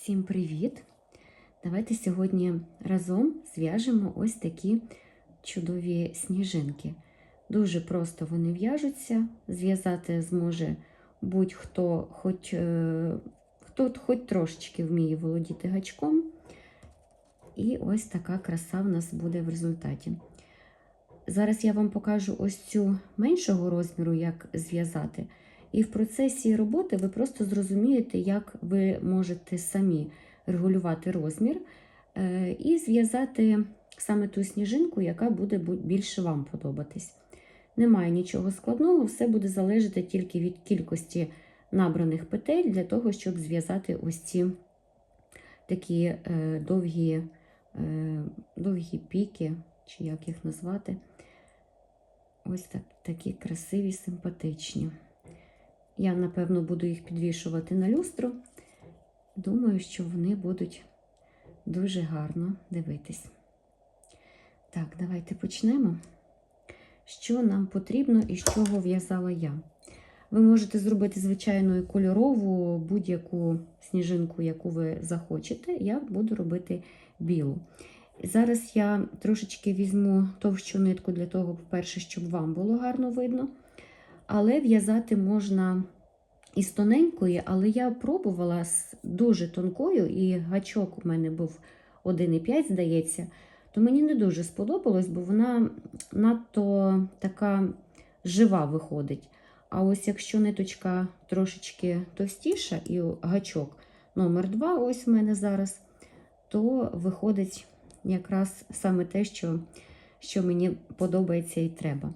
Всім привіт! Давайте сьогодні разом зв'яжемо ось такі чудові сніжинки. Дуже просто вони в'яжуться, зв'язати зможе будь-хто, хто хоч трошечки вміє володіти гачком. І ось така краса в нас буде в результаті. Зараз я вам покажу ось цю меншого розміру, як зв'язати. І в процесі роботи ви просто зрозумієте, як ви можете самі регулювати розмір і зв'язати саме ту сніжинку, яка буде більше вам подобатись. Немає нічого складного, все буде залежати тільки від кількості набраних петель для того, щоб зв'язати ось ці такі довгі піки, чи як їх назвати. Ось такі красиві, симпатичні. Я, напевно, буду їх підвішувати на люстру. Думаю, що вони будуть дуже гарно дивитись. Так, давайте почнемо. Що нам потрібно і з чого в'язала я? Ви можете зробити звичайну кольорову будь-яку сніжинку, яку ви захочете. Я буду робити білу. Зараз я трошечки візьму товщу нитку для того, по-перше, щоб вам було гарно видно. Але в'язати можна із тоненької, але я пробувала з дуже тонкою, і гачок у мене був 1,5, здається, то мені не дуже сподобалось, бо вона надто така жива виходить. А ось якщо ниточка трошечки товстіша і гачок номер 2, ось у мене зараз, то виходить якраз саме те, що мені подобається і треба.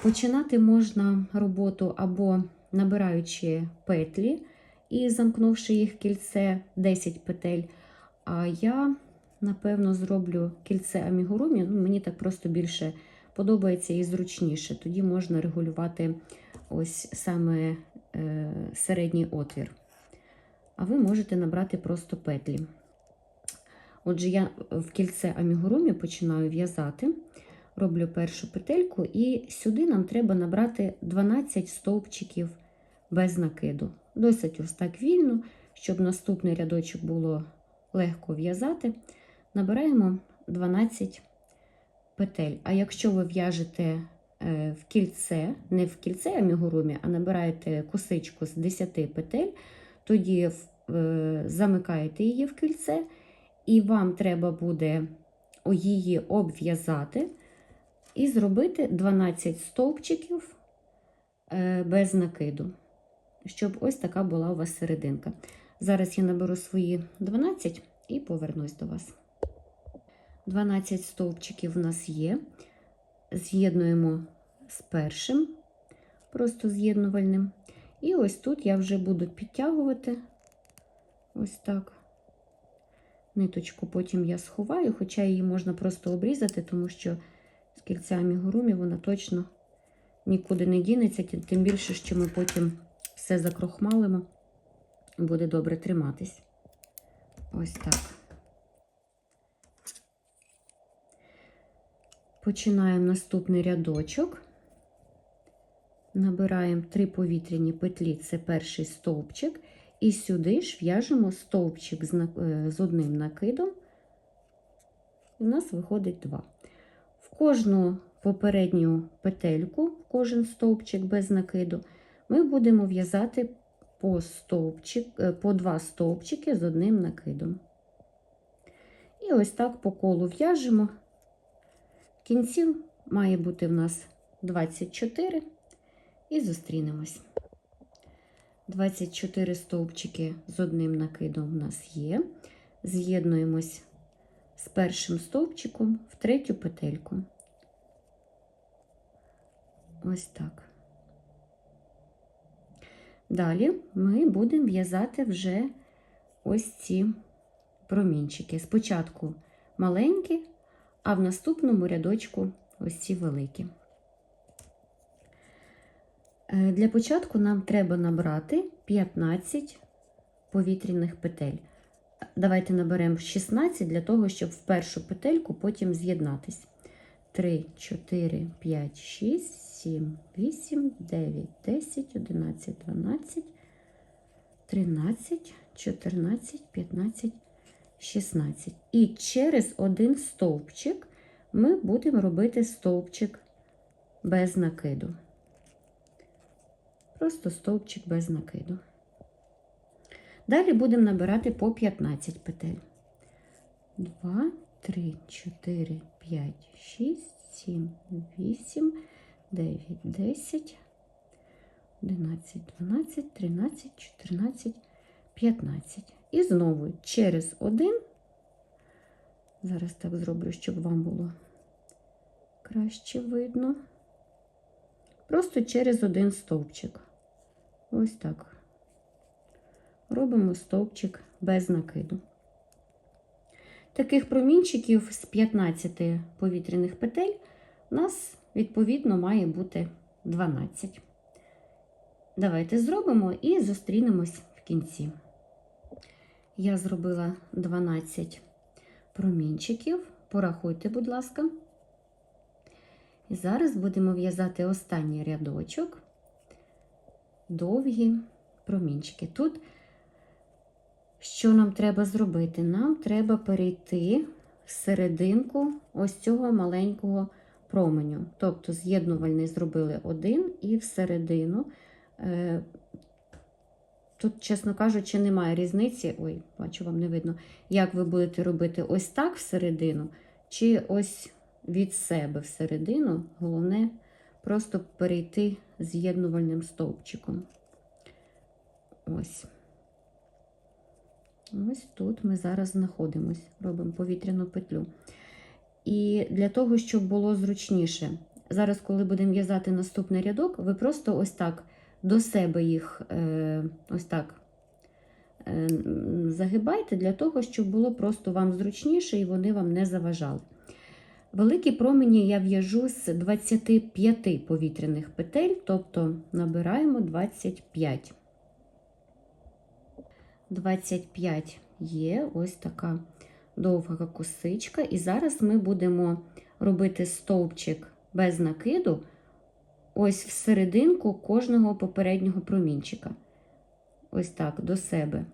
Починати можна роботу або набираючи петлі і замкнувши їх в кільце 10 петель. А я, напевно, зроблю кільце амігурумі. Мені так просто більше подобається і зручніше. Тоді можна регулювати ось саме середній отвір. А ви можете набрати просто петлі. Отже, я в кільце амігурумі починаю в'язати. Роблю першу петельку, і сюди нам треба набрати 12 стовпчиків без накиду. Досить ось так вільно, щоб наступний рядочок було легко в'язати. Набираємо 12 петель. А якщо ви в'яжете в кільце, не в кільце амігурумі, а набираєте косичку з 10 петель, тоді замикаєте її в кільце, і вам треба буде її обв'язати і зробити 12 стовпчиків без накиду, щоб ось така була у вас серединка. Зараз я наберу свої 12 і повернусь до вас. 12 стовпчиків у нас є. З'єднуємо з першим, просто з'єднувальним. І ось тут я вже буду підтягувати ось так. Ниточку потім я сховаю, хоча її можна просто обрізати, тому що з кільця амігурумі вона точно нікуди не дінеться, тим більше, що ми потім все закрохмалимо, буде добре триматись. Ось так. Починаємо наступний рядочок. Набираємо 3 повітряні петлі, це перший стовпчик, і сюди ж в'яжемо стовпчик з одним накидом. У нас виходить 2. В кожну попередню петельку, в кожен стовпчик без накиду, ми будемо в'язати по 2 стовпчики з одним накидом. І ось так по колу в'яжемо. В кінці має бути в нас 24 і зустрінемось. 24 стовпчики з одним накидом у нас є. З'єднуємось з першим стовпчиком в третю петельку. Ось так. Далі ми будемо в'язати вже ось ці промінчики. Спочатку маленькі, а в наступному рядочку ось ці великі. Для початку нам треба набрати 15 повітряних петель. Давайте наберемо 16 для того, щоб в першу петельку потім з'єднатись. 3, 4, 5, 6, 7, 8, 9, 10, 11, 12, 13, 14, 15, 16. І через один стовпчик ми будемо робити стовпчик без накиду. Просто стовпчик без накиду. Далі будемо набирати по 15 петель. 2, 3, 4, 5, 6, 7, 8, 9, 10, 11, 12, 13, 14, 15. І знову через один, зараз так зроблю, щоб вам було краще видно, просто через один стовпчик. Ось так. Робимо стовпчик без накиду. Таких промінчиків з 15 повітряних петель у нас, відповідно, має бути 12. Давайте зробимо і зустрінемось в кінці. Я зробила 12 промінчиків. Порахуйте, будь ласка. І зараз будемо в'язати останній рядочок, довгі промінчики. Тут що нам треба зробити? Нам треба перейти в серединку ось цього маленького променю. Тобто з'єднувальний зробили один і всередину. Тут, чесно кажучи, немає різниці, ой, бачу, вам не видно, як ви будете робити ось так всередину, чи ось від себе всередину. Головне просто перейти з'єднувальним стовпчиком. Ось. Ось тут ми зараз знаходимось, робимо повітряну петлю. І для того, щоб було зручніше, зараз, коли будемо в'язати наступний рядок, ви просто ось так до себе їх ось так загибайте, для того, щоб було просто вам зручніше і вони вам не заважали. Великі промені я в'яжу з 25 повітряних петель, тобто набираємо 25. 25 є ось така довга косичка. І зараз ми будемо робити стовпчик без накиду ось в серединку кожного попереднього промінчика. Ось так, до себе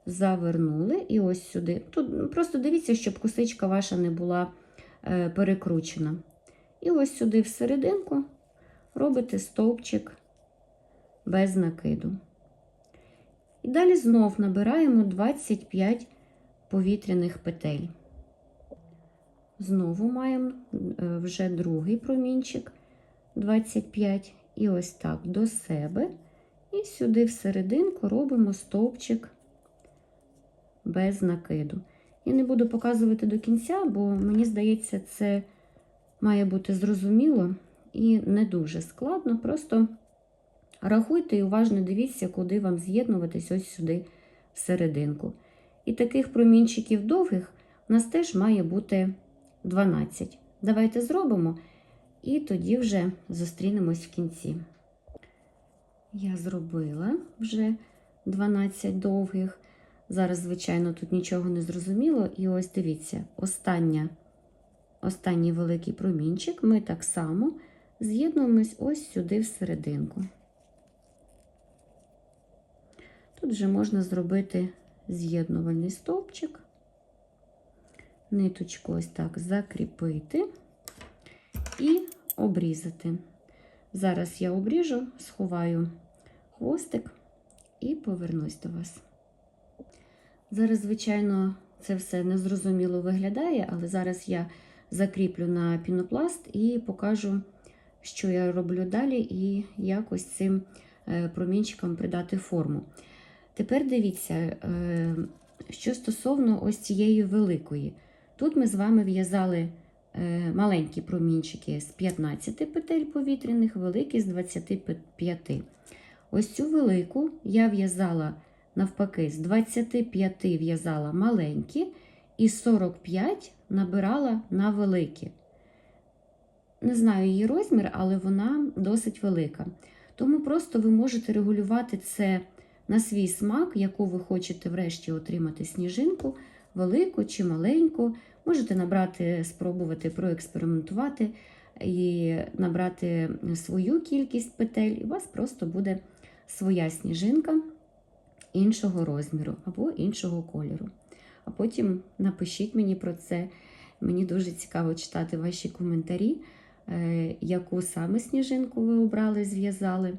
завернули і ось сюди. Тут просто дивіться, щоб косичка ваша не була перекручена. І ось сюди в серединку робите стовпчик без накиду. І далі знов набираємо 25 повітряних петель. Знову маємо вже другий промінчик 25. І ось так до себе. І сюди в серединку робимо стовпчик без накиду. Я не буду показувати до кінця, бо мені здається, це має бути зрозуміло і не дуже складно. Просто рахуйте і уважно дивіться, куди вам з'єднуватись ось сюди в серединку. І таких промінчиків довгих у нас теж має бути 12. Давайте зробимо і тоді вже зустрінемось в кінці. Я зробила вже 12 довгих. Зараз, звичайно, тут нічого не зрозуміло. І ось дивіться, останній великий промінчик ми так само з'єднуємось ось сюди в серединку. Тут вже можна зробити з'єднувальний стовпчик, ниточку ось так закріпити і обрізати. Зараз я обріжу, сховаю хвостик і повернусь до вас. Зараз, звичайно, це все незрозуміло виглядає, але зараз я закріплю на пінопласт і покажу, що я роблю далі і як ось цим промінчикам придати форму. Тепер дивіться, що стосовно ось цієї великої. Тут ми з вами в'язали маленькі промінчики з 15 петель повітряних, великі з 25. Ось цю велику я в'язала навпаки, з 25 в'язала маленькі і 45 набирала на великі. Не знаю її розмір, але вона досить велика. Тому просто ви можете регулювати це на свій смак, яку ви хочете врешті отримати сніжинку, велику чи маленьку. Можете набрати, спробувати проекспериментувати і набрати свою кількість петель, і у вас просто буде своя сніжинка. іншого розміру або іншого кольору. А потім напишіть мені про це. Мені дуже цікаво читати ваші коментарі, яку саме сніжинку ви обрали, зв'язали.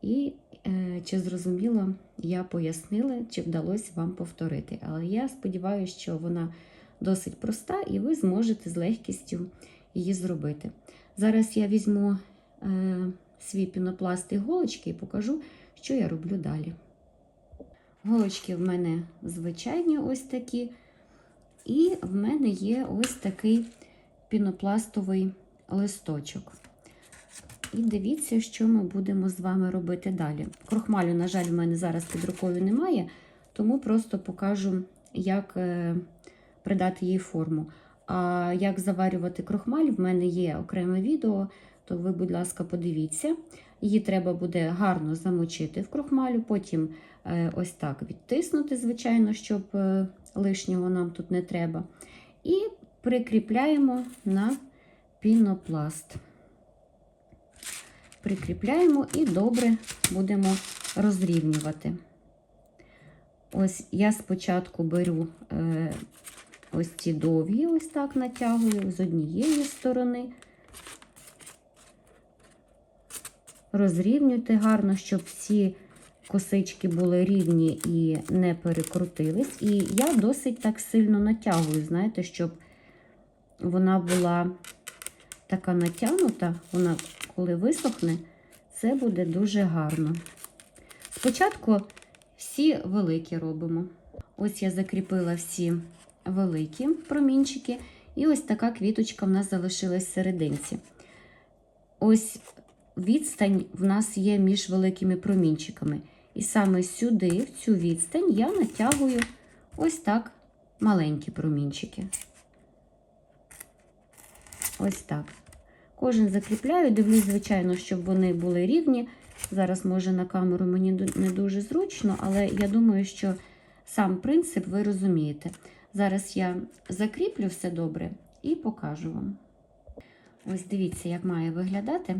І чи зрозуміло я пояснила, чи вдалося вам повторити. Але я сподіваюся, що вона досить проста і ви зможете з легкістю її зробити. Зараз я візьму свій пінопласт і голочки і покажу, що я роблю далі. Голочки в мене звичайні ось такі. І в мене є ось такий пінопластовий листочок. І дивіться, що ми будемо з вами робити далі. Крохмалю, на жаль, в мене зараз під рукою немає, тому просто покажу, як придати їй форму. А як заварювати крохмаль, в мене є окреме відео, то ви, будь ласка, подивіться. Її треба буде гарно замочити в крохмалю, потім ось так відтиснути, звичайно, щоб лишнього нам тут не треба. І прикріпляємо на пінопласт. Прикріпляємо і добре будемо розрівнювати. Ось я спочатку беру ось ці довгі, ось так натягую з однієї сторони. Розрівнюйте гарно, щоб всі косички були рівні і не перекрутились. І я досить так сильно натягую, знаєте, щоб вона була така натягнута, вона коли висохне, це буде дуже гарно. Спочатку всі великі робимо. Ось я закріпила всі великі промінчики, і ось така квіточка в нас залишилась в серединці. Ось відстань в нас є між великими промінчиками. І саме сюди, в цю відстань, я натягую ось так маленькі промінчики. Ось так. Кожен закріпляю, дивлюсь, звичайно, щоб вони були рівні. Зараз, може, на камеру мені не дуже зручно, але я думаю, що сам принцип ви розумієте. Зараз я закріплю все добре і покажу вам. Ось дивіться, як має виглядати.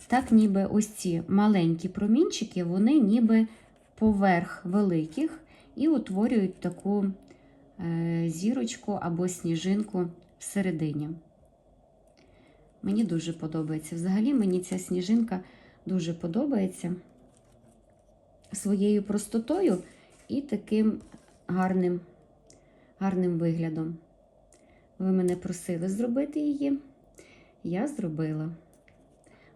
Так, ніби ось ці маленькі промінчики, вони ніби поверх великих і утворюють таку зірочку або сніжинку всередині. Мені дуже подобається. Взагалі, мені ця сніжинка дуже подобається своєю простотою і таким гарним виглядом. Ви мене просили зробити її, я зробила.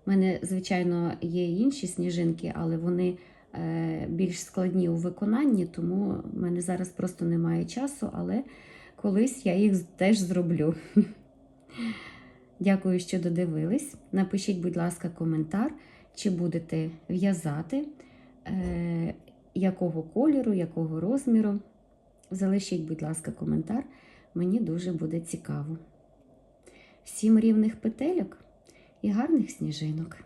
У мене, звичайно, є інші сніжинки, але вони більш складні у виконанні, тому в мене зараз просто немає часу, але колись я їх теж зроблю. Дякую, що додивились. Напишіть, будь ласка, коментар, чи будете в'язати, якого кольору, якого розміру. Залишіть, будь ласка, коментар, мені дуже буде цікаво. Всім рівних петельок і гарних сніжинок!